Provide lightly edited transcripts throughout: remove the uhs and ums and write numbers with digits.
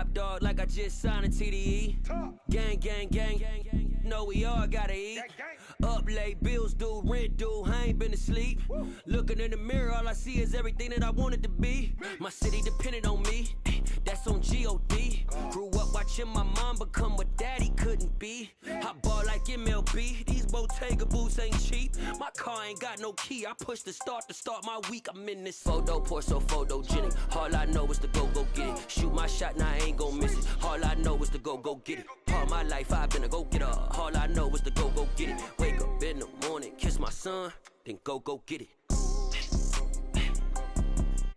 Top dog like I just signed a TDE. Gang, gang, gang, gang, gang. Know we all gotta eat. Up late, bills due, rent due, I ain't been asleep. Looking in the mirror, all I see is everything that I wanted to be. My city depended on me, that's on G.O.D. Grew up watching my mom become what daddy couldn't be. I ball like MLB, these Bottega boots ain't cheap. My car ain't got no key, I push the start to start my week. I'm in this photo, pour so photogenic. All I know is to go get it. Shoot my shot, now I ain't gon' miss it. All I know is to go get it. All my life I've been a go-getter. All I know is to go get it. Wake up in the morning, kiss my son, then go get it.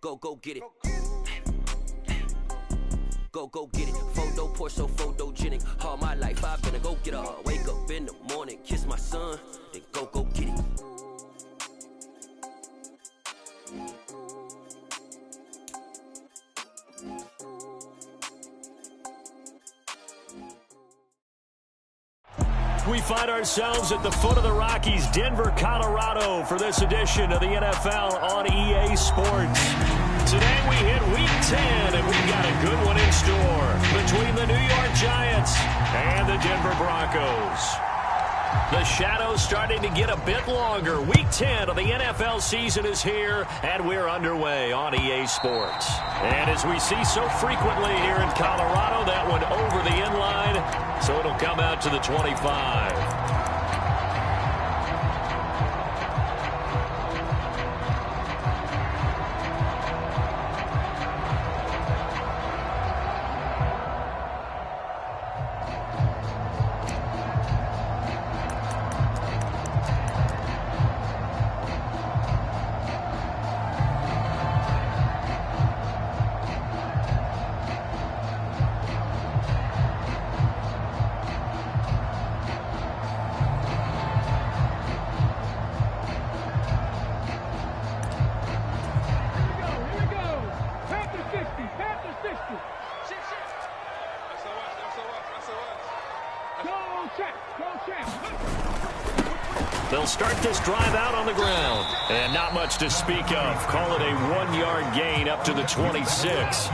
Go get it. Go get it. Photo pour so photogenic. All my life I've been a go-getter. Wake up in the morning, kiss my son, then go get it. We find ourselves at the foot of the Rockies, Denver, Colorado, for this edition of the NFL on EA Sports. Today we hit Week 10, and we've got a good one in store between the New York Giants and the Denver Broncos. The shadows starting to get a bit longer. Week 10 of the NFL season is here, and we're underway on EA Sports. And as we see so frequently here in Colorado, that one over the inline, so it'll come out to the 25. They'll start this drive out on the ground. And not much to speak of. Call it a 1-yard gain up to the 26.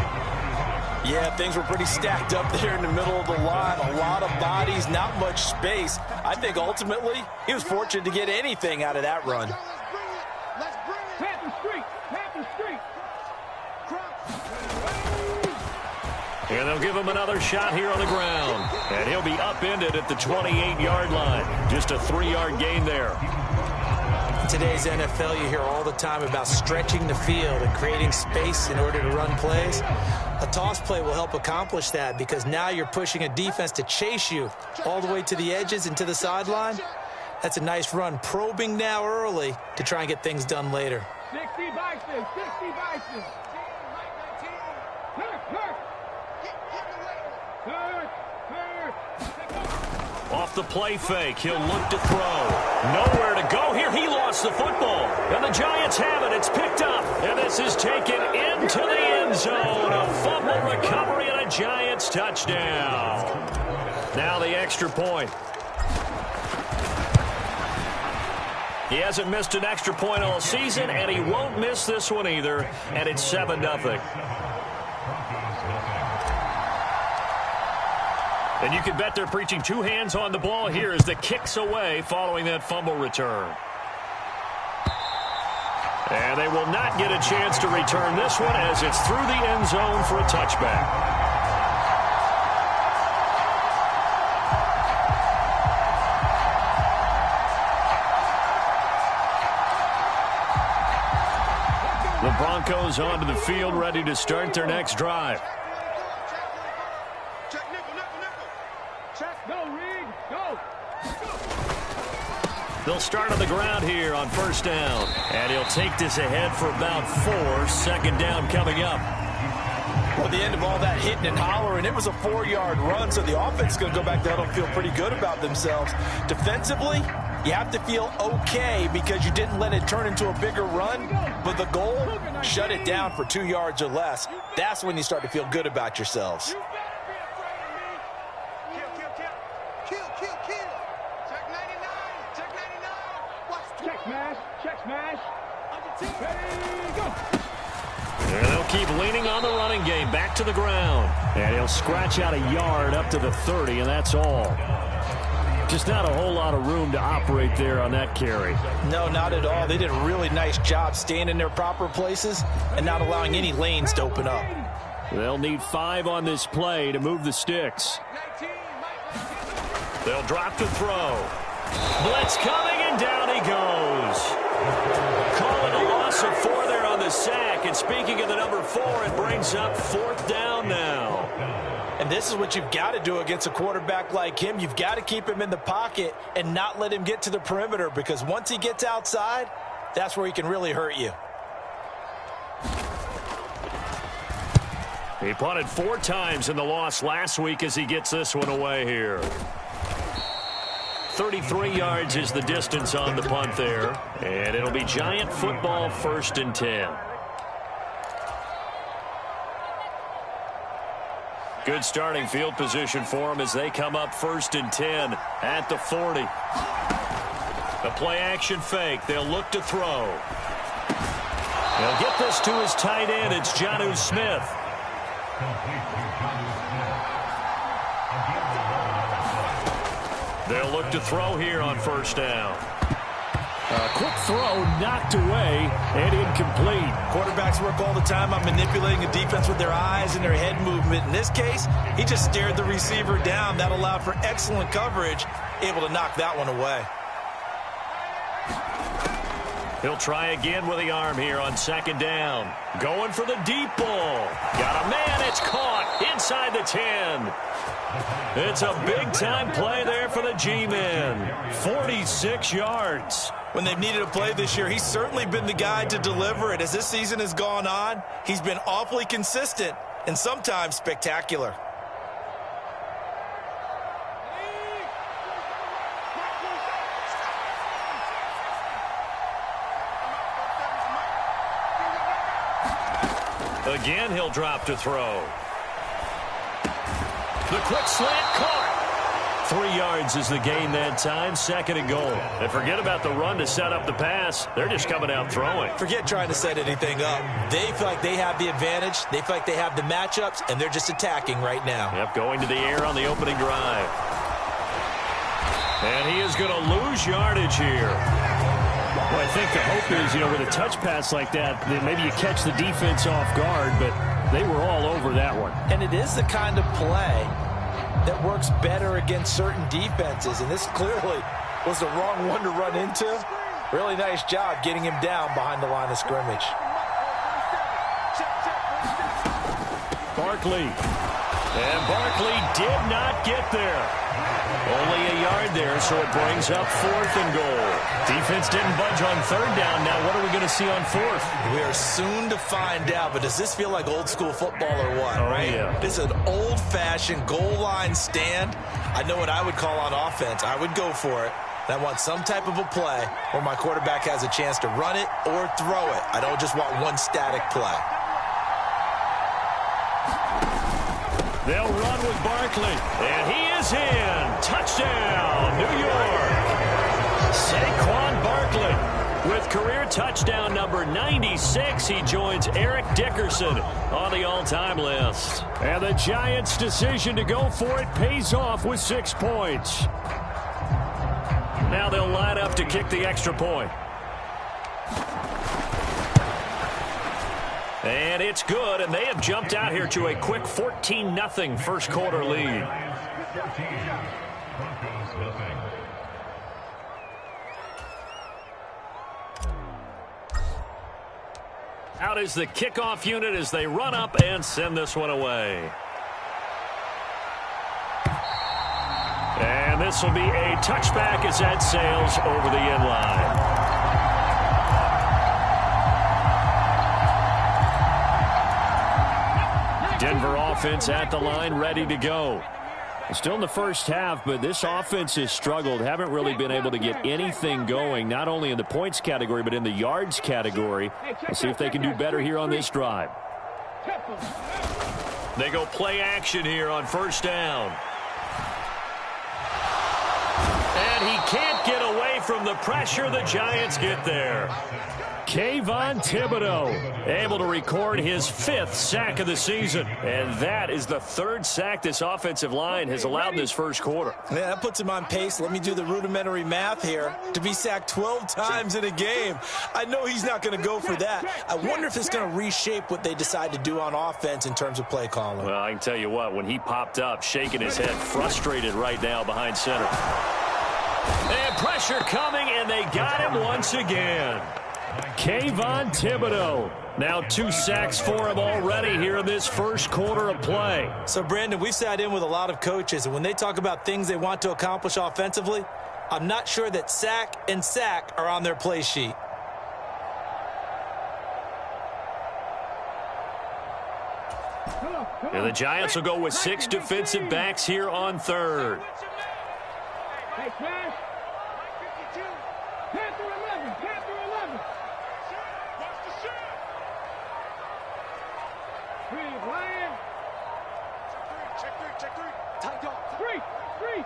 Yeah, things were pretty stacked up there in the middle of the line. A lot of bodies, not much space. I think ultimately he was fortunate to get anything out of that run. And they'll give him another shot here on the ground. And he'll be upended at the 28-yard line. Just a 3-yard gain there. In today's NFL, you hear all the time about stretching the field and creating space in order to run plays. A toss play will help accomplish that because now you're pushing a defense to chase you all the way to the edges and to the sideline. That's a nice run, probing now early to try and get things done later. 60 Bison, 60 Bison. Off the play fake, he'll look to throw. Nowhere to go here. He lost the football. And the Giants have it. It's picked up. And this is taken into the end zone. A fumble recovery and a Giants touchdown. Now the extra point. He hasn't missed an extra point all season, and he won't miss this one either. And it's 7-0. And you can bet they're preaching two hands on the ball here as the kick's away following that fumble return. And they will not get a chance to return this one as it's through the end zone for a touchback. The Broncos onto the field, ready to start their next drive. They'll start on the ground here on first down. And he'll take this ahead for about 4. Second down coming up. Well, at the end of all that hitting and hollering, it was a 4-yard run, so the offense is going to go back down and feel pretty good about themselves. Defensively, you have to feel okay because you didn't let it turn into a bigger run, but the goal, shut it down for 2 yards or less. That's when you start to feel good about yourselves. And they'll keep leaning on the running game. Back to the ground. And he'll scratch out a yard up to the 30, and that's all. Just not a whole lot of room to operate there on that carry. No, not at all. They did a really nice job staying in their proper places and not allowing any lanes to open up. They'll need 5 on this play to move the sticks. They'll drop to throw. Blitz coming, and down he goes. Calling a loss of 4 there on the sack. And speaking of the number 4, it brings up 4th down now. And this is what you've got to do against a quarterback like him. You've got to keep him in the pocket and not let him get to the perimeter, because once he gets outside, that's where he can really hurt you. He punted 4 times in the loss last week as he gets this one away here. 33 yards is the distance on the punt there. And it'll be Giant football, 1st and 10. Good starting field position for them as they come up 1st and 10 at the 40. A play action fake. They'll look to throw. They'll get this to his tight end. It's Jonnu Smith. They'll look to throw here on 1st down. A quick throw knocked away and incomplete. Quarterbacks work all the time on manipulating a defense with their eyes and their head movement. In this case, he just stared the receiver down. That allowed for excellent coverage, able to knock that one away. He'll try again with the arm here on 2nd down. Going for the deep ball. Got a man. It's caught inside the 10. It's a big-time play there for the G-men. 46 yards. When they've needed a play this year, he's certainly been the guy to deliver it. As this season has gone on, he's been awfully consistent and sometimes spectacular. Again, he'll drop to throw. The quick slant caught. 3 yards is the gain that time. 2nd and goal. And forget about the run to set up the pass. They're just coming out throwing. Forget trying to set anything up. They feel like they have the advantage. They feel like they have the matchups, and they're just attacking right now. Yep, going to the air on the opening drive. And he is going to lose yardage here. Well, I think the hope is, with a touch pass like that maybe you catch the defense off guard, but they were all over that one. And it is the kind of play that works better against certain defenses, and this clearly was the wrong one to run into. Really nice job getting him down behind the line of scrimmage. Barkley. And Barkley did not get there. Only a yard there, so it brings up 4th and goal. Defense didn't budge on 3rd down. Now what are we going to see on 4th? We are soon to find out, but does this feel like old school football or what, right? Yeah. This is an old-fashioned goal line stand. I know what I would call on offense. I would go for it. And I want some type of a play where my quarterback has a chance to run it or throw it. I don't just want one static play. They'll run with Barkley, and he is in. Touchdown, New York. Saquon Barkley with career touchdown number 96. He joins Eric Dickerson on the all-time list. And the Giants' decision to go for it pays off with 6 points. Now they'll line up to kick the extra point. And it's good, and they have jumped out here to a quick 14-0 first quarter lead. Out is the kickoff unit as they run up and send this one away. And this will be a touchback as that sails over the end line. Denver offense at the line, ready to go. Still in the first half, but this offense has struggled. Haven't really been able to get anything going, not only in the points category, but in the yards category. We'll see if they can do better here on this drive. They go play action here on 1st down. And and he can't get away from the pressure. The Giants get there. Kayvon Thibodeaux able to record his 5th sack of the season. And that is the 3rd sack this offensive line has allowed this first quarter. Yeah, that puts him on pace. Let me do the rudimentary math here. To be sacked 12 times in a game, I know he's not going to go for that. I wonder if it's going to reshape what they decide to do on offense in terms of play calling. Well, I can tell you what, when he popped up, shaking his head, frustrated right now behind center. And pressure coming, and they got him once again. Kayvon Thibodeaux. Now 2 sacks for him already here in this first quarter of play. So, Brandon, we sat in with a lot of coaches, and when they talk about things they want to accomplish offensively, I'm not sure that sack and sack are on their play sheet. And the Giants will go with 6 defensive backs here on 3rd. Hey, Cash. Panther 11. Panther 11. Three, Ryan. Check three. Tight dog. Three.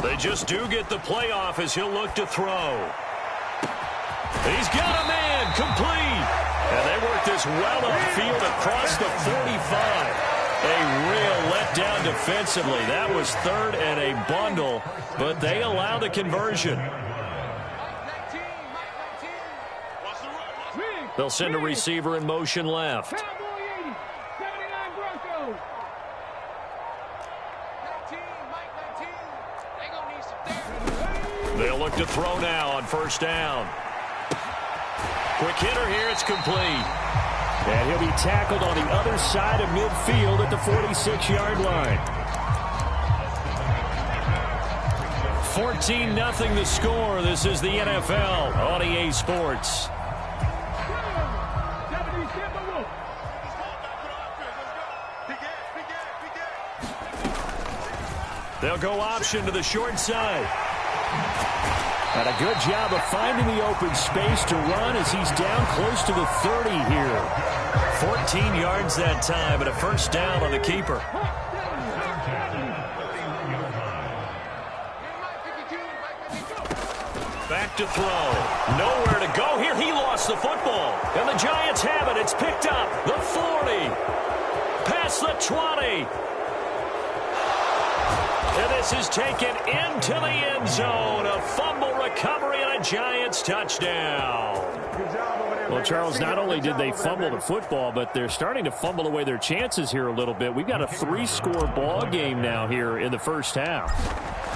They just do get the playoff as he'll look to throw. He's got a man complete. And they work this well upfield across the 45. A real letdown defensively. That was 3rd and a bundle, but they allow the conversion. They'll send a receiver in motion left. They'll look to throw now on 1st down. Quick hitter here, it's complete. And he'll be tackled on the other side of midfield at the 46-yard line. 14-0 the score. This is the NFL on EA Sports. They'll go option to the short side. And a good job of finding the open space to run as he's down close to the 30 here. 14 yards that time and a 1st down on the keeper. Back to throw. Nowhere to go here. He lost the football. And the Giants have it. It's picked up. The 40. Past the 20. And this is taken into the end zone. A fumble recovery and a Giants touchdown. Well, Charles, not only did they fumble the football, but they're starting to fumble away their chances here a little bit. We've got a 3-score ball game now here in the first half.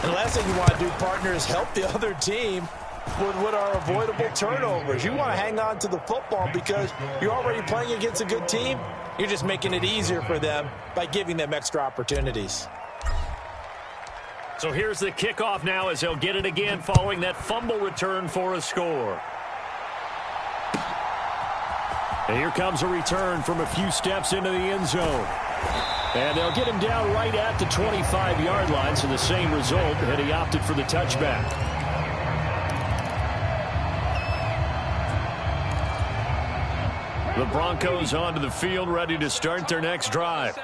And the last thing you want to do, partner, is help the other team with what are avoidable turnovers. You want to hang on to the football because you're already playing against a good team. You're just making it easier for them by giving them extra opportunities. So here's the kickoff now as they'll get it again following that fumble return for a score. And here comes a return from a few steps into the end zone. And they'll get him down right at the 25-yard line, so the same result, and he opted for the touchback. The Broncos onto the field, ready to start their next drive.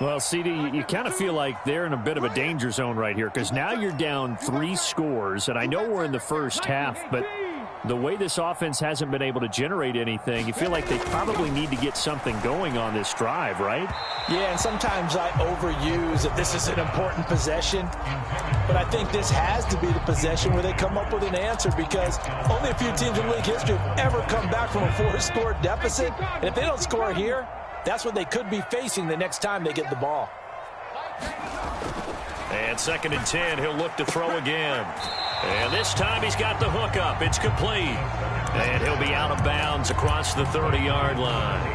Well, CD, you kind of feel like they're in a bit of a danger zone right here because now you're down 3 scores, and I know we're in the first half, but the way this offense hasn't been able to generate anything, you feel like they probably need to get something going on this drive, right? Yeah, and sometimes I overuse that this is an important possession, but I think this has to be the possession where they come up with an answer because only a few teams in league history have ever come back from a 4-score deficit, and if they don't score here, that's what they could be facing the next time they get the ball. And 2nd and 10, he'll look to throw again. And this time he's got the hook up. It's complete. And he'll be out of bounds across the 30-yard line.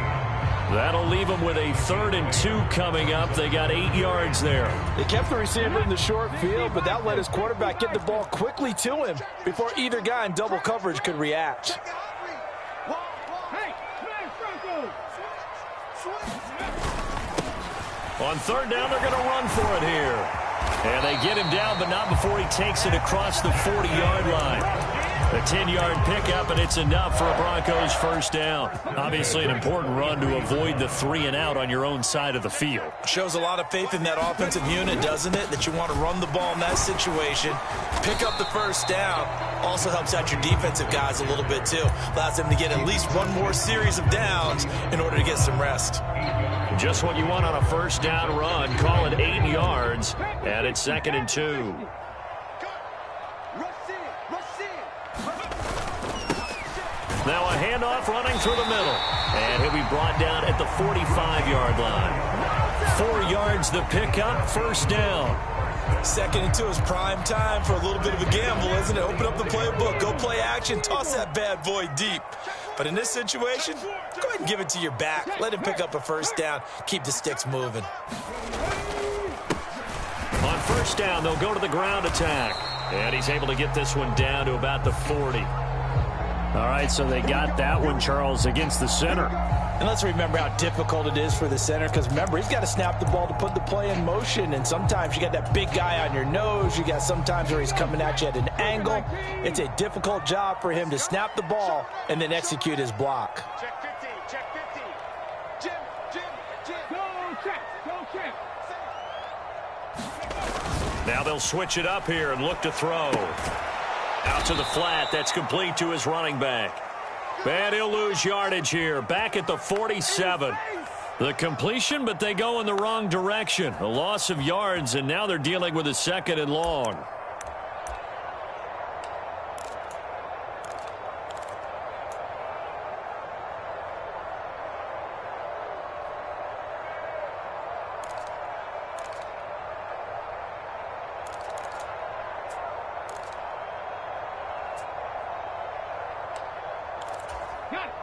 That'll leave them with a 3rd and 2 coming up. They got 8 yards there. They kept the receiver in the short field, but that let his quarterback get the ball quickly to him before either guy in double coverage could react. On 3rd down, they're going to run for it here. And they get him down, but not before he takes it across the 40-yard line. A 10-yard pickup, and it's enough for a Broncos first down. Obviously an important run to avoid the 3-and-out on your own side of the field. Shows a lot of faith in that offensive unit, doesn't it? That you want to run the ball in that situation. Pick up the first down. Also helps out your defensive guys a little bit, too. Allows them to get at least one more series of downs in order to get some rest. Just what you want on a first down run. Call it 8 yards, and it's 2nd and 2. Now a handoff running through the middle. And he'll be brought down at the 45-yard line. 4 yards the pickup, first down. 2nd and 2 is prime time for a little bit of a gamble, isn't it? Open up the playbook, go play action, toss that bad boy deep. But in this situation, go ahead and give it to your back. Let him pick up a first down. Keep the sticks moving. On first down, they'll go to the ground attack. And he's able to get this one down to about the 40. All right, so they got that one, Charles, against the center. And let's remember how difficult it is for the center, because remember, he's got to snap the ball to put the play in motion, and sometimes you got that big guy on your nose. You got sometimes where he's coming at you at an angle. It's a difficult job for him to snap the ball and then execute his block. Check 50, check 50. Jim. Go check. Now they'll switch it up here and look to throw. Out to the flat. That's complete to his running back. And he'll lose yardage here. Back at the 47. The completion, but they go in the wrong direction. A loss of yards, and now they're dealing with a 2nd and long.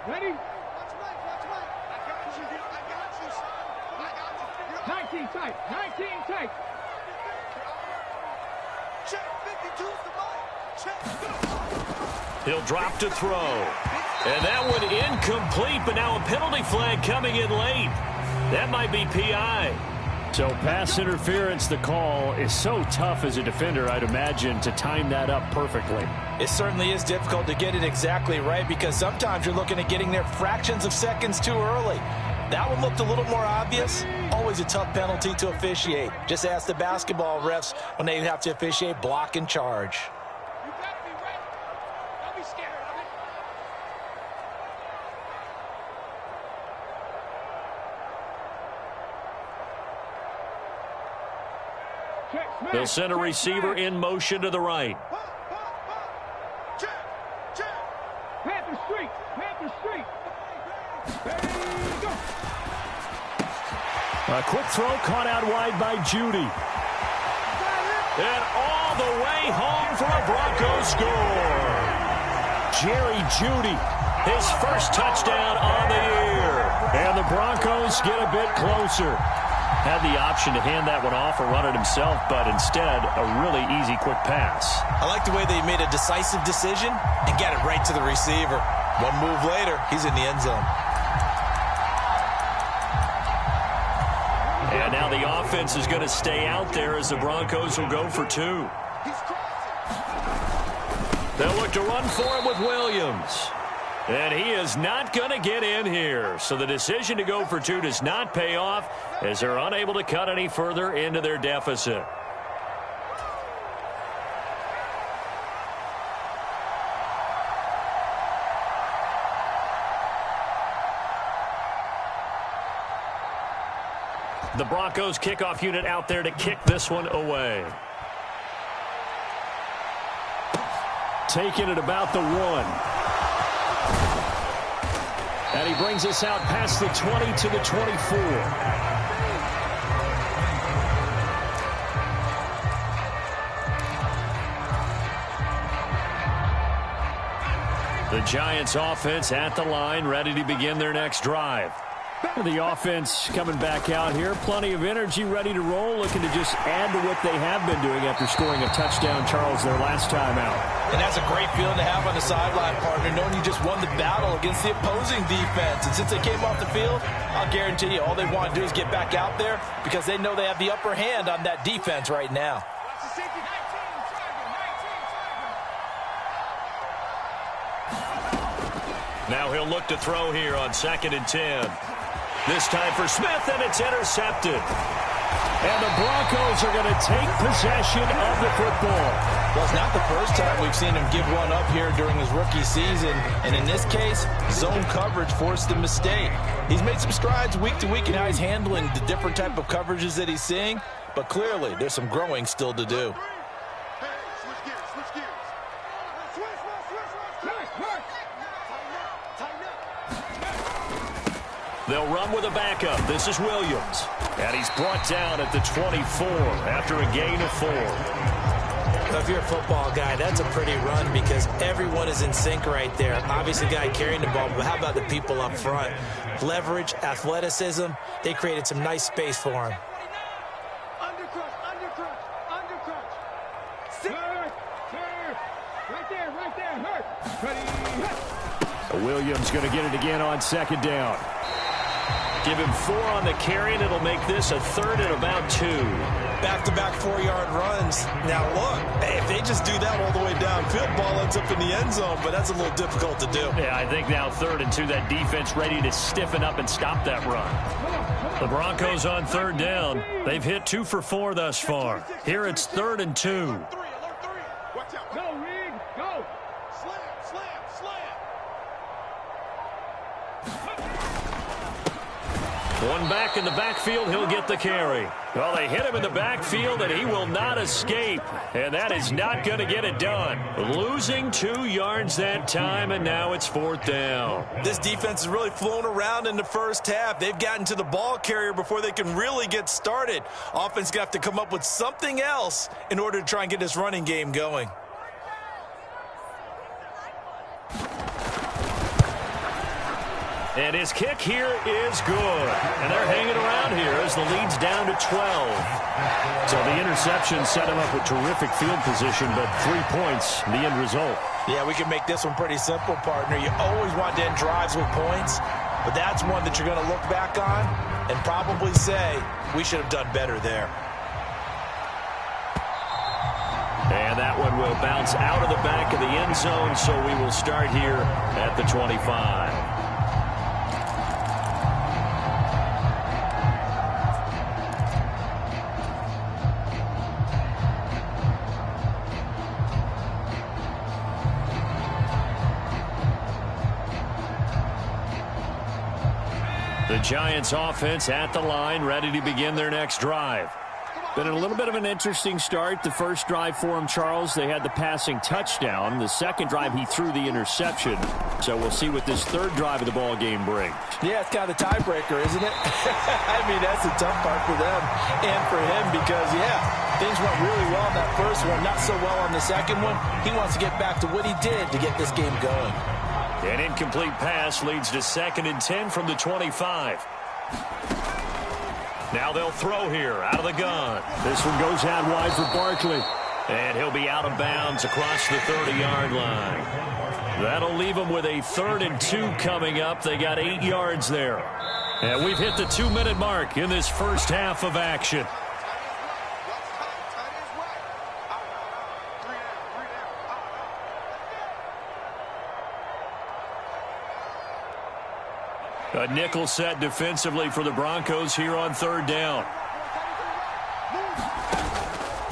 Ready? Watch right. I got you, son. 19 tight. Check 52's the ball. Check. He'll drop to throw. And that one incomplete, but now a penalty flag coming in late. That might be PI. So pass interference, the call is so tough as a defender, I'd imagine, to time that up perfectly. It certainly is difficult to get it exactly right, because sometimes you're looking at getting there fractions of seconds too early. That one looked a little more obvious. Always a tough penalty to officiate. Just ask the basketball refs when they have to officiate block and charge. You gotta be ready. Don't be scared of it. They'll send a receiver in motion to the right. Check. Panther Street. A quick throw caught out wide by Judy. And all the way home for a Broncos score. Jerry Judy, His first touchdown on the year. and the Broncos get a bit closer. Had the option to hand that one off or run it himself, but instead a really easy quick pass. I like the way they made a decisive decision and got it right to the receiver. One move later, he's in the end zone. And now the offense is going to stay out there as the Broncos will go for 2. They'll look to run for him with Williams. And he is not going to get in here. So the decision to go for 2 does not pay off as they're unable to cut any further into their deficit. The Broncos kickoff unit out there to kick this one away. Taking it about the 1. And he brings us out past the 20 to the 24. The Giants offense at the line, ready to begin their next drive. The offense coming back out here. Plenty of energy, ready to roll, looking to just add to what they have been doing after scoring a touchdown, Charles, their last time out. And that's a great feeling to have on the sideline, partner, knowing you just won the battle against the opposing defense. And since they came off the field, I'll guarantee you all they want to do is get back out there because they know they have the upper hand on that defense right now. Now he'll look to throw here on 2nd and 10. This time for Smith, and it's intercepted. And the Broncos are going to take possession of the football. Well, it's not the first time we've seen him give one up here during his rookie season. And in this case, zone coverage forced the mistake. He's made some strides week to week in how he's handling the different type of coverages that he's seeing. But clearly, there's some growing still to do. They'll run with a backup. This is Williams. And he's brought down at the 24 after a gain of 4. If you're a football guy, that's a pretty run because everyone is in sync right there. Obviously, the guy carrying the ball, but how about the people up front? Leverage, athleticism, they created some nice space for him. Williams going to get it again on 2nd down. Give him 4 on the carry, and it'll make this a 3rd and about 2. Back-to-back 4-yard runs. Now, look, if they just do that all the way downfield, ball ends up in the end zone, but that's a little difficult to do. Yeah, I think now 3rd and 2, that defense ready to stiffen up and stop that run. The Broncos on 3rd down. They've hit 2 for 4 thus far. Here it's 3rd and 2. One back in the backfield, he'll get the carry. Well, they hit him in the backfield, and he will not escape. And that is not going to get it done. Losing 2 yards that time, and now it's 4th down. This defense has really flown around in the first half. They've gotten to the ball carrier before they can really get started. Offense got to have to come up with something else in order to try and get this running game going. And his kick here is good. And they're hanging around here as the lead's down to 12. So the interception set him up with terrific field position, but 3 points, the end result. Yeah, we can make this one pretty simple, partner. You always want to end drives with points, but that's one that you're going to look back on and probably say, we should have done better there. And that one will bounce out of the back of the end zone, so we will start here at the 25. The Giants offense at the line, ready to begin their next drive. Been a little bit of an interesting start. The first drive for him, Charles, they had the passing touchdown. The second drive, he threw the interception. So we'll see what this third drive of the ball game brings. Yeah, it's kind of a tiebreaker, isn't it? I mean, that's the tough part for them and for him because, yeah, things went really well in that first one, not so well on the second one. He wants to get back to what he did to get this game going. An incomplete pass leads to 2nd and 10 from the 25. Now they'll throw here out of the gun. This one goes out wide for Barkley. And he'll be out of bounds across the 30-yard line. That'll leave them with a 3rd and 2 coming up. They got 8 yards there. And we've hit the 2-minute mark in this first half of action. A nickel set defensively for the Broncos here on 3rd down.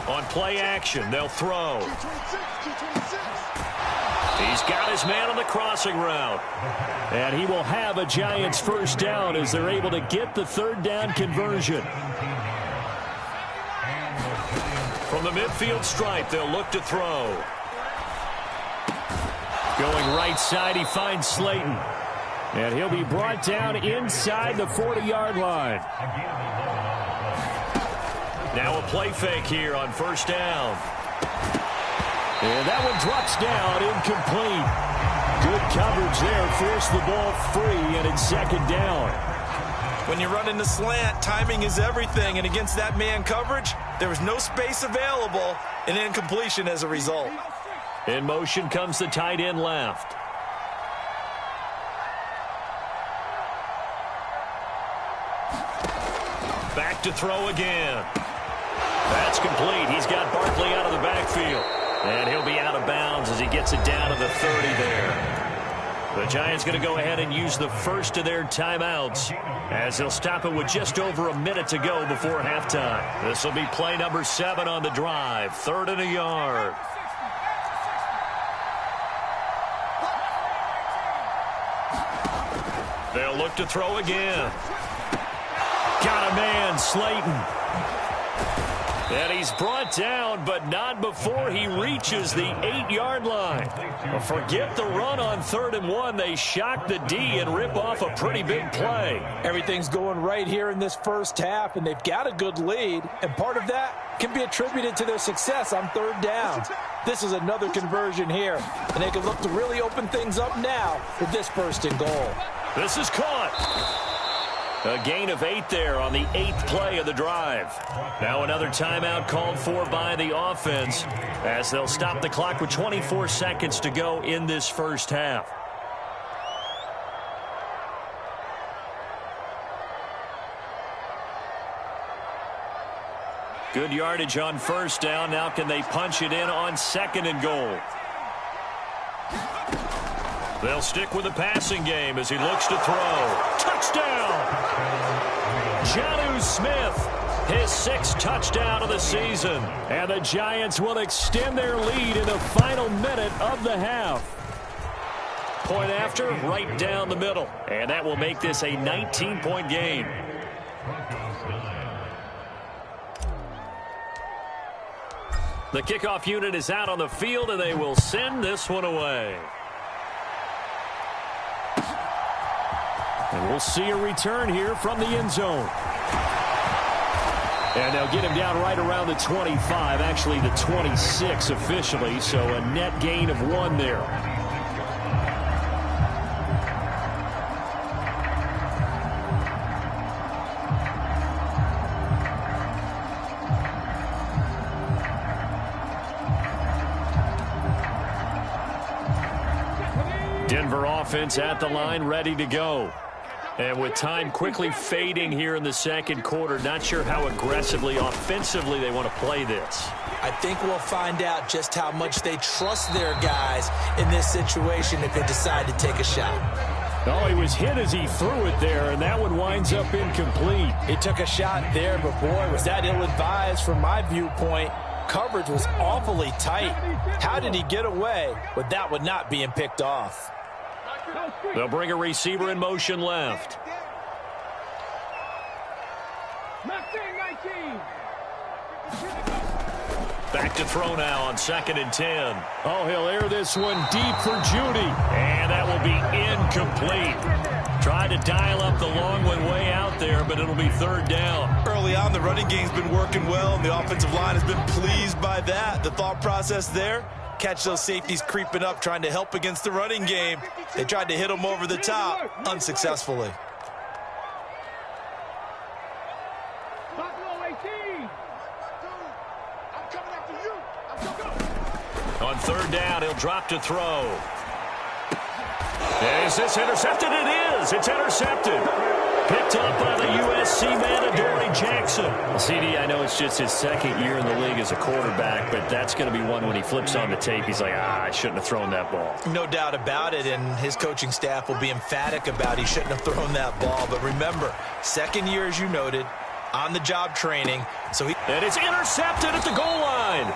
On play action, they'll throw. He's got his man on the crossing route. And he will have a Giants first down as they're able to get the 3rd down conversion. From the midfield stripe, they'll look to throw. Going right side, he finds Slayton. And he'll be brought down inside the 40-yard line. Now a play fake here on 1st down. And that one drops down, incomplete. Good coverage there, forced the ball free, and it's 2nd down. When you run in the slant, timing is everything, and against that man coverage, there was no space available, and incompletion as a result. In motion comes the tight end left. Back to throw again. That's complete. He's got Barkley out of the backfield. And he'll be out of bounds as he gets it down to the 30 there. The Giants going to go ahead and use the first of their timeouts as they'll stop it with just over a minute to go before halftime. This will be play number 7 on the drive. 3rd and a yard. They'll look to throw again. Got a man, Slayton. And he's brought down, but not before he reaches the 8-yard line. Well, forget the run on 3rd and 1. They shock the D and rip off a pretty big play. Everything's going right here in this first half, and they've got a good lead. And part of that can be attributed to their success on 3rd down. This is another conversion here, and they can look to really open things up now with this 1st and goal. This is caught. A gain of 8 there on the 8th play of the drive. Now another timeout called for by the offense as they'll stop the clock with 24 seconds to go in this first half. Good yardage on 1st down. Now can they punch it in on 2nd and goal? They'll stick with the passing game as he looks to throw. Touchdown! Jonnu Smith, his 6th touchdown of the season. And the Giants will extend their lead in the final minute of the half. Point after, right down the middle. And that will make this a 19-point game. The kickoff unit is out on the field, and they will send this one away. And we'll see a return here from the end zone. And they'll get him down right around the 25, actually the 26 officially, so a net gain of 1 there. Denver offense at the line, ready to go. And with time quickly fading here in the 2nd quarter, not sure how aggressively, offensively they want to play this. I think we'll find out just how much they trust their guys in this situation if they decide to take a shot. Oh, he was hit as he threw it there, and that one winds up incomplete. He took a shot there, but boy, was that ill-advised from my viewpoint. Coverage was awfully tight. How did he get away with that one not being picked off? They'll bring a receiver in motion left. Back to throw now on 2nd and 10. Oh, he'll air this one deep for Judy. And that will be incomplete. Tried to dial up the long one way out there, but it'll be 3rd down. Early on, the running game's been working well, and the offensive line has been pleased by that. The thought process there, catch those safeties creeping up, trying to help against the running game. They tried to hit them over the top, unsuccessfully. On 3rd down, he'll drop to throw. Is this intercepted? It is. It's intercepted. Picked up by the USC man, Adoree Jackson. Well, CD, I know it's just his 2nd year in the league as a quarterback, but that's going to be one when he flips on the tape. He's like, I shouldn't have thrown that ball. No doubt about it, and his coaching staff will be emphatic about he shouldn't have thrown that ball. But remember, 2nd year, as you noted, on-the-job training. And it's intercepted at the goal line.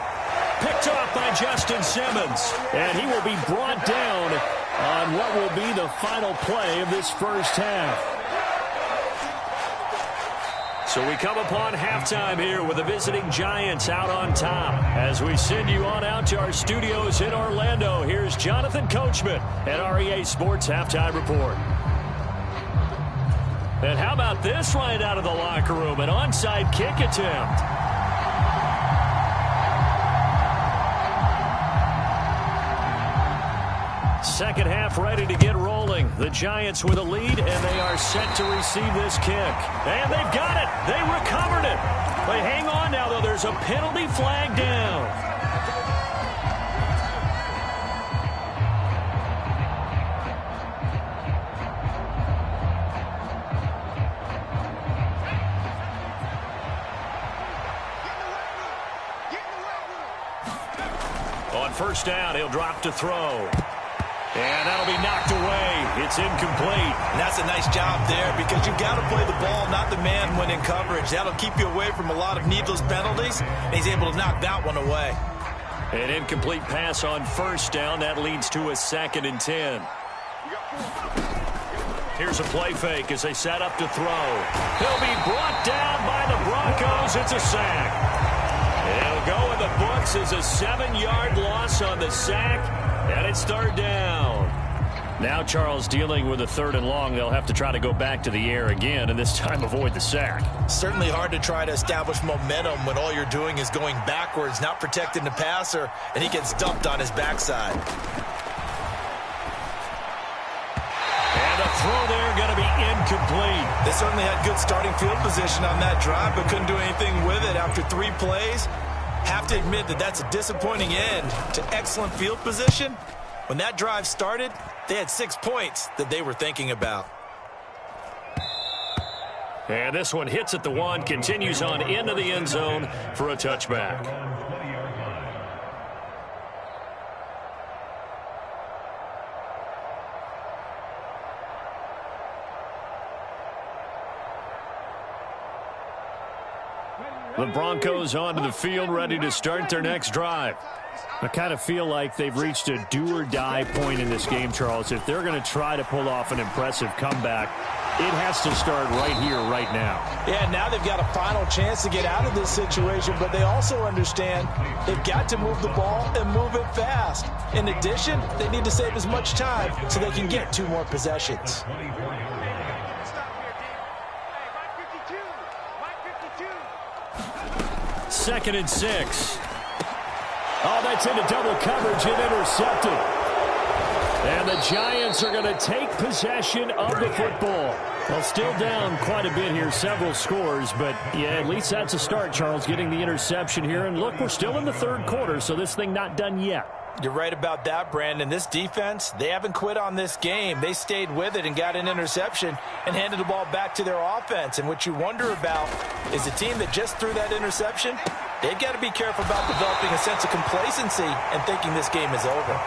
Picked up by Justin Simmons. And he will be brought down on what will be the final play of this first half. So we come upon halftime here with the visiting Giants out on top. As we send you on out to our studios in Orlando, here's Jonathan Coachman at REA Sports Halftime Report. And how about this right out of the locker room? An onside kick attempt. Second half ready to get rolling. The Giants with a lead, and they are set to receive this kick. And they've got it. They recovered it. But hang on now, though. There's a penalty flag down. On 1st down, he'll drop to throw. And that'll be knocked away. It's incomplete. And that's a nice job there because you've got to play the ball, not the man when in coverage. That'll keep you away from a lot of needless penalties, and he's able to knock that one away. An incomplete pass on first down. That leads to a 2nd and 10. Here's a play fake as they set up to throw. He'll be brought down by the Broncos. It's a sack. It'll go in the books as a 7-yard loss on the sack, and it's 3rd down. Now Charles dealing with a 3rd and long. They'll have to try to go back to the air again, and this time avoid the sack. Certainly hard to try to establish momentum when all you're doing is going backwards, not protecting the passer, and he gets dumped on his backside. And a throw there going to be incomplete. They certainly had good starting field position on that drive, but couldn't do anything with it after 3 plays. Have to admit that that's a disappointing end to excellent field position. When that drive started, they had 6 points that they were thinking about. And this one hits at the 1, continues on into the end zone for a touchback. The Broncos onto the field, ready to start their next drive. I kind of feel like they've reached a do-or-die point in this game, Charles. If they're going to try to pull off an impressive comeback, it has to start right here, right now. Yeah, now they've got a final chance to get out of this situation, but they also understand they've got to move the ball and move it fast. In addition, they need to save as much time so they can get 2 more possessions. 2nd and 6. Oh, that's into double coverage and intercepted. And the Giants are going to take possession of the football. Well, still down quite a bit here, several scores, but yeah, at least that's a start, Charles, getting the interception here. And look, we're still in the 3rd quarter, so this thing not done yet. You're right about that, Brandon. This defense, they haven't quit on this game. They stayed with it and got an interception and handed the ball back to their offense. And what you wonder about is the team that just threw that interception, they've got to be careful about developing a sense of complacency and thinking this game is over.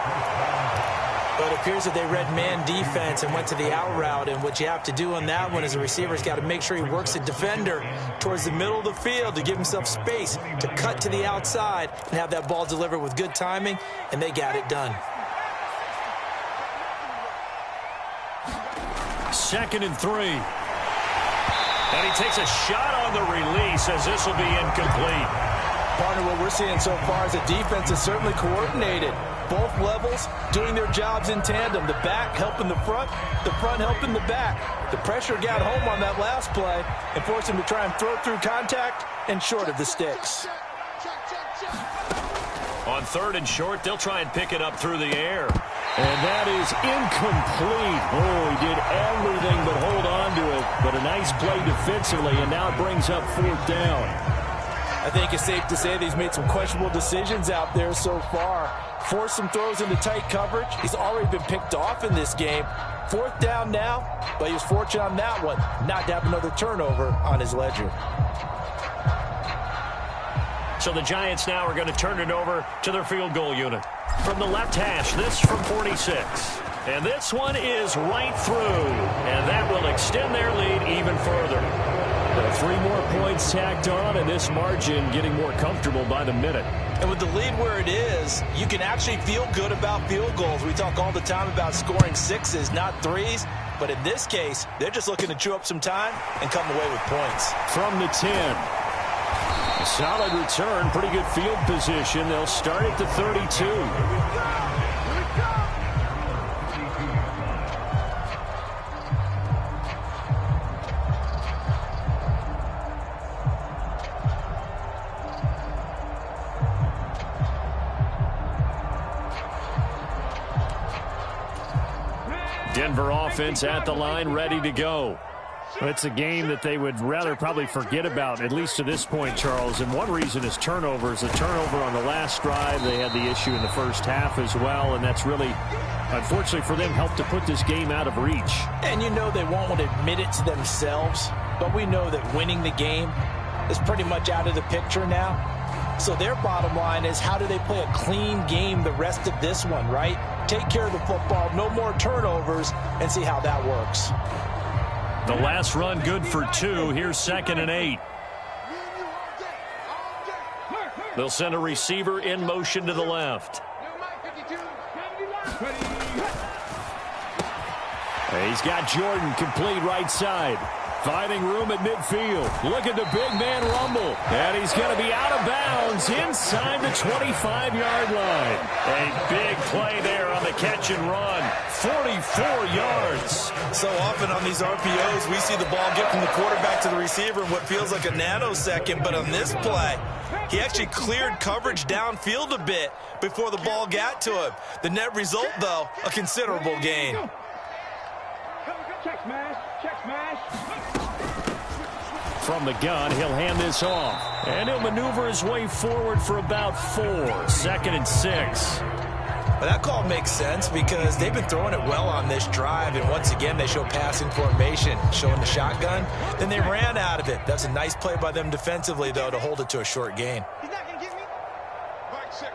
But it appears that they read man defense and went to the out route. And what you have to do on that one is the receiver's got to make sure he works the defender towards the middle of the field to give himself space to cut to the outside and have that ball delivered with good timing, and they got it done. 2nd and 3. And he takes a shot on the release as this will be incomplete. Partner, what we're seeing so far is the defense is certainly coordinated. Both levels doing their jobs in tandem. The back helping the front helping the back. The pressure got home on that last play and forced him to try and throw through contact and short of the sticks. On 3rd and short, they'll try and pick it up through the air. And that is incomplete. Oh, he did everything but hold on to it. But a nice play defensively, and now it brings up 4th down. I think it's safe to say that he's made some questionable decisions out there so far. Forced some throws into tight coverage. He's already been picked off in this game. 4th down now, but he was fortunate on that one not to have another turnover on his ledger. So the Giants now are going to turn it over to their field goal unit. From the left hash, this from 46. And this one is right through. And that will extend their lead even further. 3 more points tacked on, and this margin getting more comfortable by the minute. And with the lead where it is, you can actually feel good about field goals. We talk all the time about scoring 6s, not 3s. But in this case, they're just looking to chew up some time and come away with points. From the 10. A solid return, pretty good field position. They'll start at the 32. Denver offense at the line, ready to go. It's a game that they would rather probably forget about, at least to this point, Charles. And one reason is turnovers. The turnover on the last drive, they had the issue in the first half as well, and that's really, unfortunately for them, helped to put this game out of reach. And you know they won't want to admit it to themselves, but we know that winning the game is pretty much out of the picture now. So their bottom line is, how do they play a clean game the rest of this one, right? Take care of the football, no more turnovers, and see how that works. The last run good for 2. Here's 2nd and 8. They'll send a receiver in motion to the left. He's got Jordan complete right side. Finding room at midfield. Look at the big man rumble. And he's going to be out of bounds inside the 25-yard line. A big play there on the catch and run. 44 yards. So often on these RPOs, we see the ball get from the quarterback to the receiver in what feels like a nanosecond. But on this play, he actually cleared coverage downfield a bit before the ball got to him. The net result, though, a considerable gain. Check smash. Check smash. From the gun, he'll hand this off. And he'll maneuver his way forward for about 4. 2nd and 6. But that call makes sense because they've been throwing it well on this drive. And once again, they show passing formation, showing the shotgun. Then they ran out of it. That's a nice play by them defensively, though, to hold it to a short gain. He's not going to get me. Right, check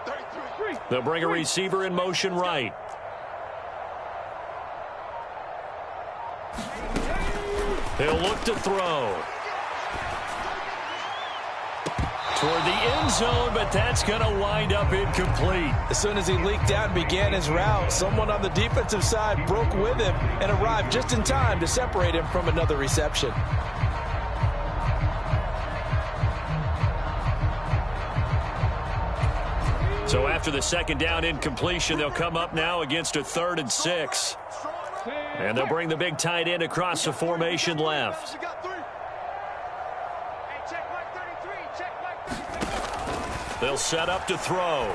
33. They'll bring a receiver in motion right. He'll look to throw. Toward the end zone, but that's going to wind up incomplete. As soon as he leaked out and began his route, someone on the defensive side broke with him and arrived just in time to separate him from another reception. So after the 2nd down incompletion, they'll come up now against a 3rd and 6. And they'll bring the big tight end across the formation left. They'll set up to throw.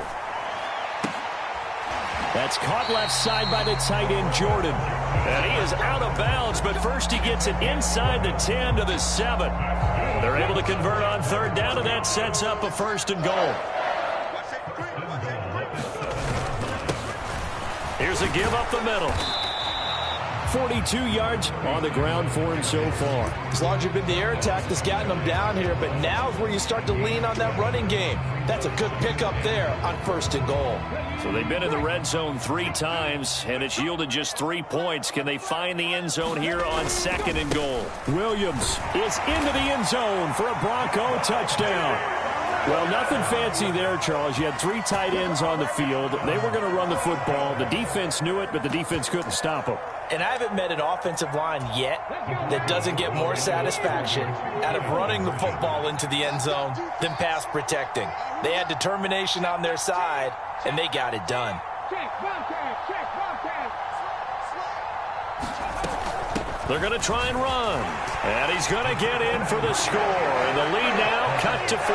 That's caught left side by the tight end, Jordan. And he is out of bounds, but first he gets it inside the 10 to the 7. They're able to convert on 3rd down, and that sets up a 1st and goal. Here's a give up the middle. 42 yards on the ground for him so far. As long as you've been the air attack that's gotten them down here, but now's where you start to lean on that running game. That's a good pickup there on 1st and goal. So they've been in the red zone 3 times, and it's yielded just 3 points. Can they find the end zone here on 2nd and goal? Williams is into the end zone for a Bronco touchdown. Well, nothing fancy there, Charles. You had 3 tight ends on the field. They were going to run the football. The defense knew it, but the defense couldn't stop them. And I haven't met an offensive line yet that doesn't get more satisfaction out of running the football into the end zone than pass protecting. They had determination on their side, and they got it done. They're going to try and run. And he's going to get in for the score. And the lead now cut to 14.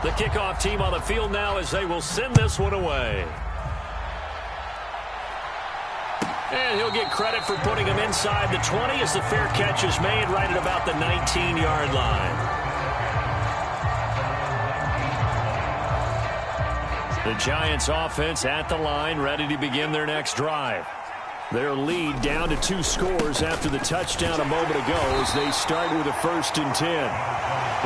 The kickoff team on the field now as they will send this one away. And he'll get credit for putting him inside the 20 as the fair catch is made right at about the 19-yard line. The Giants offense at the line, ready to begin their next drive. Their lead down to 2 scores after the touchdown a moment ago as they start with a 1st and 10.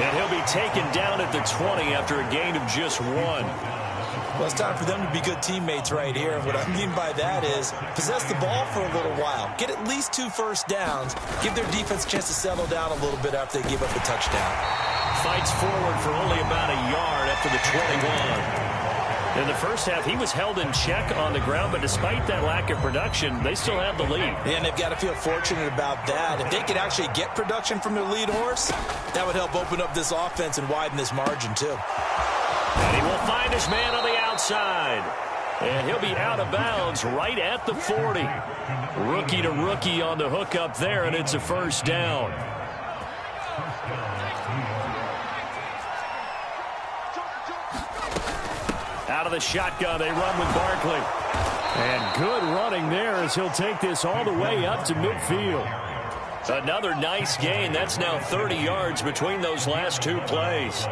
And he'll be taken down at the 20 after a gain of just 1. Well, it's time for them to be good teammates right here. And what I mean by that is possess the ball for a little while. Get at least 2 first downs. Give their defense a chance to settle down a little bit after they give up a touchdown. Fights forward for only about a yard after the 21. In the first half, he was held in check on the ground, but despite that lack of production, they still have the lead. And they've got to feel fortunate about that. If they could actually get production from their lead horse, that would help open up this offense and widen this margin, too. And he will find his man on the outside. And he'll be out of bounds right at the 40. Rookie to rookie on the hook up there, and it's a 1st down. Out of the shotgun, they run with Barkley. And good running there as he'll take this all the way up to midfield. Another nice gain. That's now 30 yards between those last 2 plays.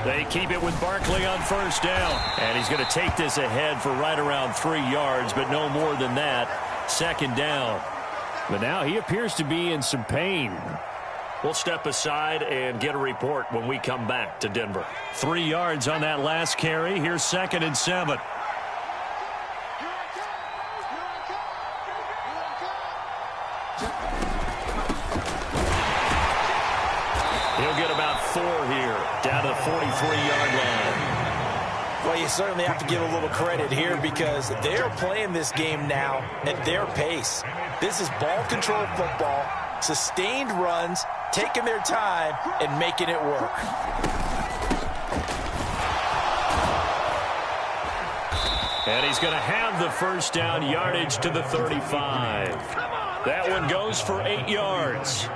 They keep it with Barkley on first down. And he's going to take this ahead for right around 3 yards, but no more than that. Second down. But now he appears to be in some pain. We'll step aside and get a report when we come back to Denver. 3 yards on that last carry. Here's 2nd and 7. He'll get about 4 here, down to the 43-yard line. Well, you certainly have to give a little credit here because they're playing this game now at their pace. This is ball control football, sustained runs, taking their time and making it work. And he's going to have the first down, yardage to the 35. That one goes for 8 yards.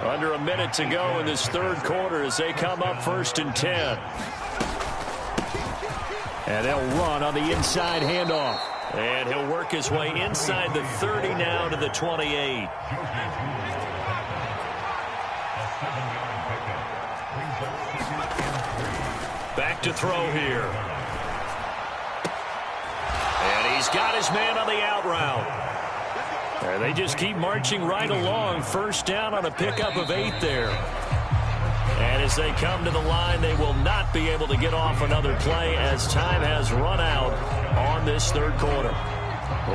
Under a minute to go in this third quarter as they come up 1st and 10. And they'll run on the inside handoff. And he'll work his way inside the 30 now to the 28. Back to throw here. And he's got his man on the out route. And they just keep marching right along. First down on a pickup of 8 there. And as they come to the line, they will not be able to get off another play as time has run out on this third quarter.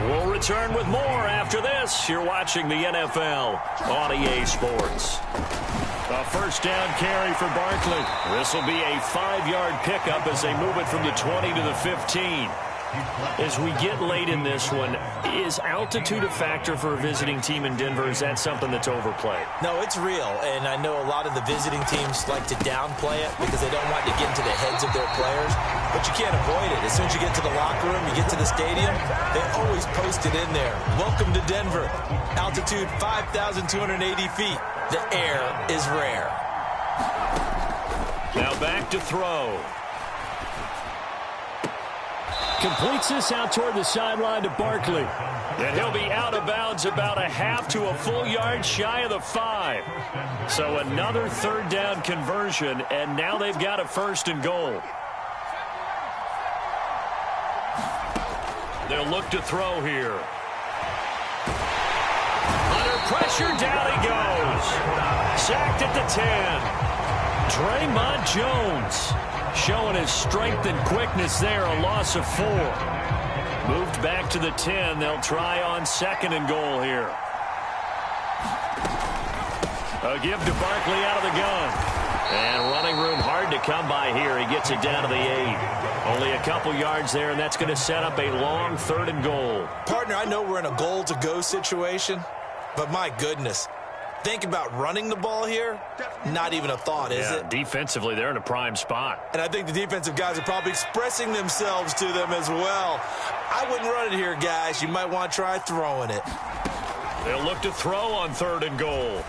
We'll return with more after this. You're watching the NFL on EA Sports. A first down carry for Barkley. This will be a 5-yard pickup as they move it from the 20 to the 15. As we get late in this one, is altitude a factor for a visiting team in Denver? Is that something that's overplayed? No, it's real, and I know a lot of the visiting teams like to downplay it because they don't want to get into the heads of their players, but you can't avoid it. As soon as you get to the locker room, you get to the stadium, they always post it in there. Welcome to Denver. Altitude 5,280 feet. The air is rare. Now back to throw. Completes this out toward the sideline to Barkley. And he'll be out of bounds about a half to a full yard shy of the 5. So another third down conversion, and now they've got a 1st and goal. They'll look to throw here. Under pressure, down he goes. Sacked at the 10. Draymond Jones showing his strength and quickness there, a loss of 4. Moved back to the 10. They'll try on 2nd and goal here. A give to Barkley out of the gun. And running room hard to come by here. He gets it down to the 8. Only a couple yards there, and that's going to set up a long 3rd and goal. Partner, I know we're in a goal-to-go situation, but my goodness. Think about running the ball here. Not even a thought, is it? Defensively, they're in a prime spot. And I think the defensive guys are probably expressing themselves to them as well. I wouldn't run it here, guys. You might want to try throwing it. They'll look to throw on 3rd and goal.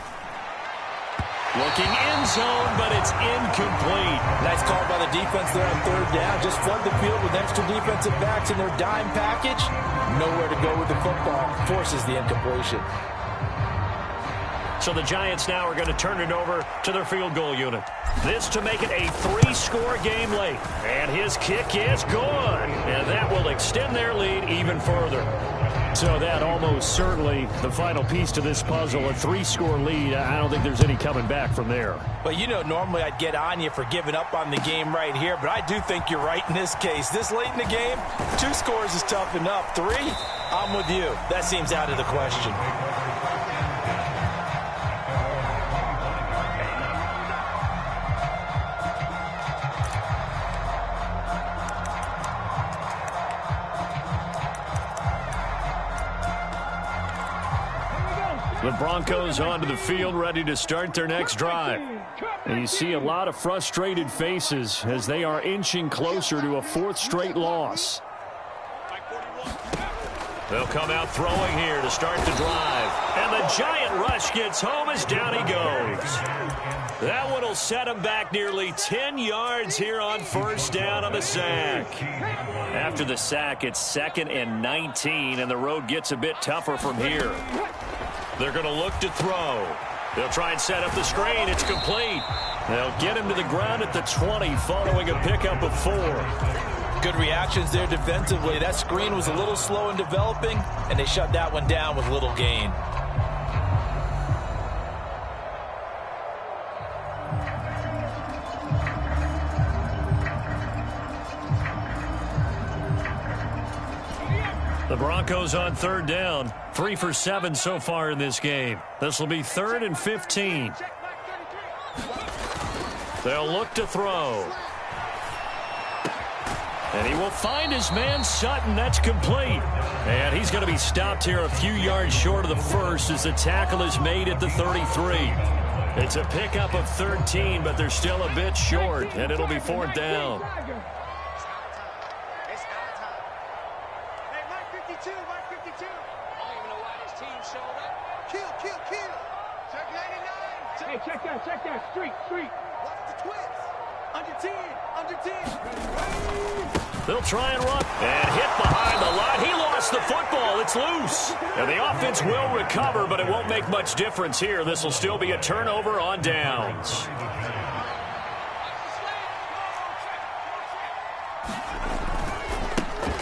Looking end zone, but it's incomplete. Nice call by the defense there on 3rd down. Just flood the field with extra defensive backs in their dime package. Nowhere to go with the football. Forces the incompletion. So the Giants now are going to turn it over to their field goal unit. This to make it a 3-score game late. And his kick is good. And that will extend their lead even further. So that almost certainly the final piece to this puzzle, a 3-score lead. I don't think there's any coming back from there. Well, you know, normally I'd get on you for giving up on the game right here, but I do think you're right in this case. This late in the game, 2 scores is tough enough. 3, I'm with you. That seems out of the question. The Broncos onto the field, ready to start their next drive. And you see a lot of frustrated faces as they are inching closer to a 4th straight loss. They'll come out throwing here to start the drive. And the giant rush gets home as down he goes. That one will set him back nearly 10 yards here on 1st down on the sack. After the sack, it's 2nd and 19, and the road gets a bit tougher from here. They're going to look to throw. They'll try and set up the screen. It's complete. They'll get him to the ground at the 20 following a pickup of 4. Good reactions there defensively. That screen was a little slow in developing, and they shut that one down with little gain. The Broncos on 3rd down. 3 for 7 so far in this game. This will be 3rd and 15. They'll look to throw. And he will find his man Sutton. That's complete. And he's going to be stopped here a few yards short of the first as the tackle is made at the 33. It's a pickup of 13, but they're still a bit short, and it'll be 4th down. Check that. Street. Watch the twins. Under 10. They'll try and run. And hit behind the line. He lost the football. It's loose. And the offense will recover, but it won't make much difference here. This will still be a turnover on downs.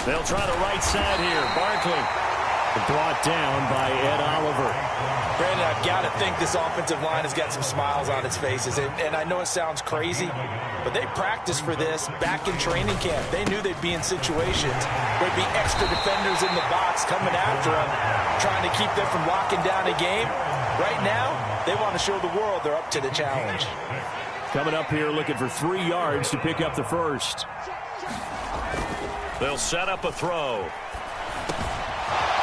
They'll try the right side here. Barkley brought down by Ed Oliver. Brandon, I've got to think this offensive line has got some smiles on its faces. And I know it sounds crazy, but they practiced for this back in training camp. They knew they'd be in situations where there'd be extra defenders in the box coming after them, trying to keep them from locking down a game. Right now, they want to show the world they're up to the challenge. Coming up here looking for 3 yards to pick up the first. They'll set up a throw.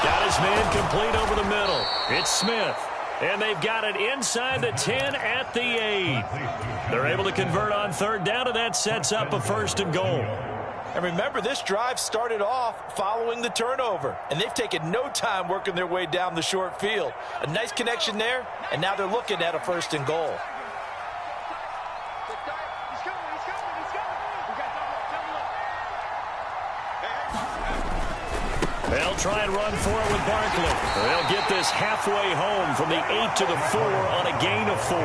Got his man complete over the middle. It's Smith. And they've got it inside the 10 at the 8. They're able to convert on 3rd down, and that sets up a 1st and goal. And remember, this drive started off following the turnover. And they've taken no time working their way down the short field. A nice connection there, and now they're looking at a 1st and goal. They'll try and run for it with Barkley. They'll get this halfway home from the 8 to the 4 on a gain of 4.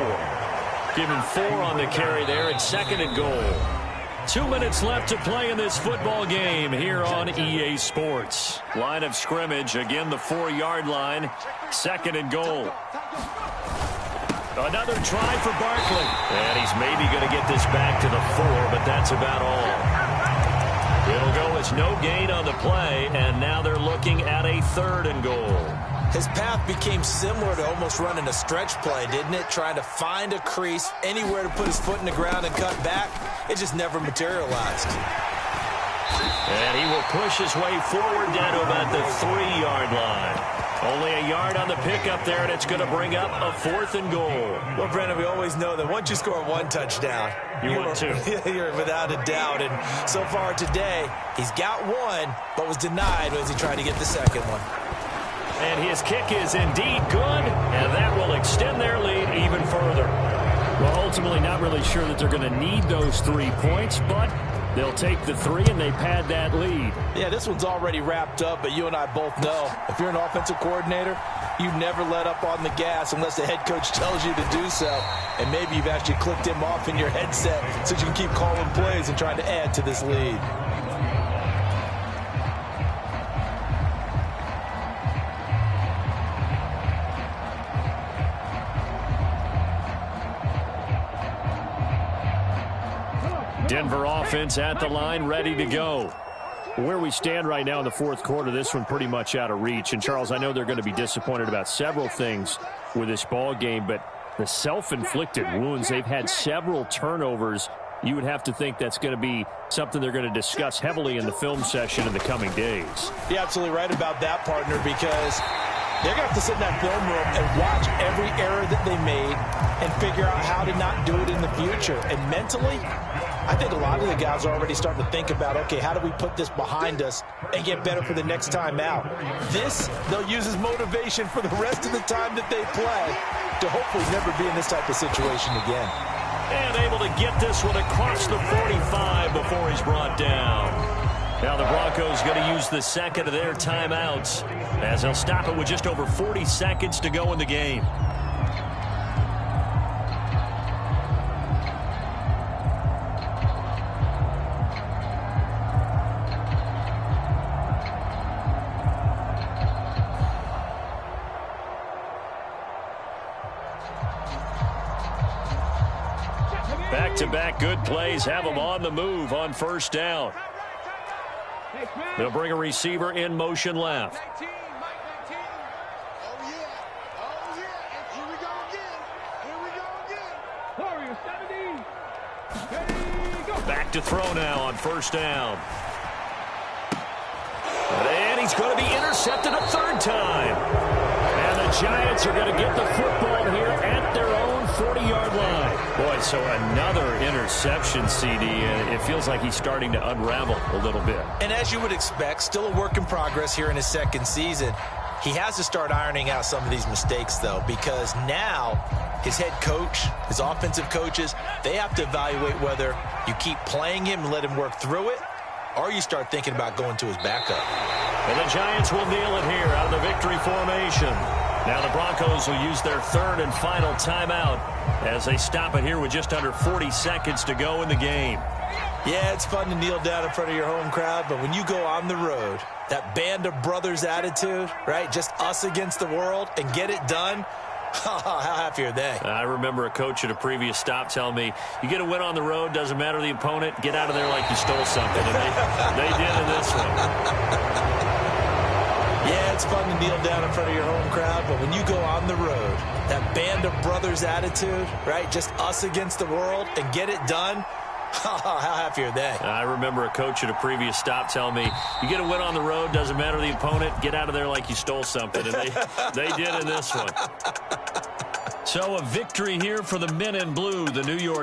Give him 4 on the carry there, and 2nd and goal. 2 minutes left to play in this football game here on EA Sports. Line of scrimmage, again the 4-yard line. 2nd and goal. Another try for Barkley. And he's maybe going to get this back to the 4, but that's about all. It'll go as no gain on the play, and now they're looking at a 3rd and goal. His path became similar to almost running a stretch play, didn't it? Trying to find a crease, anywhere to put his foot in the ground and cut back. It just never materialized. And he will push his way forward down to about the 3-yard line. Only a yard on the pickup there, and it's going to bring up a 4th and goal. Well, Brandon, we always know that once you score 1 touchdown, you're 2. You're without a doubt. And so far today, he's got 1, but was denied as he tried to get the 2nd one. And his kick is indeed good, and that will extend their lead even further. Well, ultimately not really sure that they're going to need those 3 points, but they'll take the 3 and they pad that lead. Yeah, this one's already wrapped up, but you and I both know if you're an offensive coordinator, you never let up on the gas unless the head coach tells you to do so. And maybe you've actually clicked him off in your headset so you can keep calling plays and trying to add to this lead. Denver offense at the line, ready to go. Where we stand right now in the 4th quarter, this one pretty much out of reach. And, Charles, I know they're going to be disappointed about several things with this ball game, but the self-inflicted wounds, they've had several turnovers. You would have to think that's going to be something they're going to discuss heavily in the film session in the coming days. You're absolutely right about that, partner, because they're going to have to sit in that film room and watch every error that they made and figure out how to not do it in the future. And mentally, I think a lot of the guys are already starting to think about, okay, how do we put this behind us and get better for the next time out? This, they'll use as motivation for the rest of the time that they play to hopefully never be in this type of situation again. And able to get this one across the 45 before he's brought down. Now the Broncos going to use the 2nd of their timeouts as they'll stop it with just over 40 seconds to go in the game. Back-to-back good plays have them on the move on first down. They'll bring a receiver in motion left. Back to throw now on first down. And he's going to be intercepted a third time. And the Giants are going to get the football here at their own 40-yard line. Boy, so another interception, CD, and it feels like he's starting to unravel a little bit. And as you would expect, still a work in progress here in his second season. He has to start ironing out some of these mistakes, though, because now his head coach, his offensive coaches, they have to evaluate whether you keep playing him and let him work through it, or you start thinking about going to his backup. And the Giants will kneel it here out of the victory formation. Now the Broncos will use their third and final timeout as they stop it here with just under 40 seconds to go in the game. Yeah, it's fun to kneel down in front of your home crowd, but when you go on the road, that band of brothers attitude, right, just us against the world, and get it done, how happy are they? I remember a coach at a previous stop telling me, you get a win on the road, doesn't matter the opponent, get out of there like you stole something. And they did in this one. Yeah, it's fun to kneel down in front of your home crowd, but when you go on the road, that band of brothers attitude, right, just us against the world, and get it done, how happy are they? I remember a coach at a previous stop telling me, you get a win on the road, doesn't matter the opponent, get out of there like you stole something. And they did in this one. So a victory here for the men in blue, the New York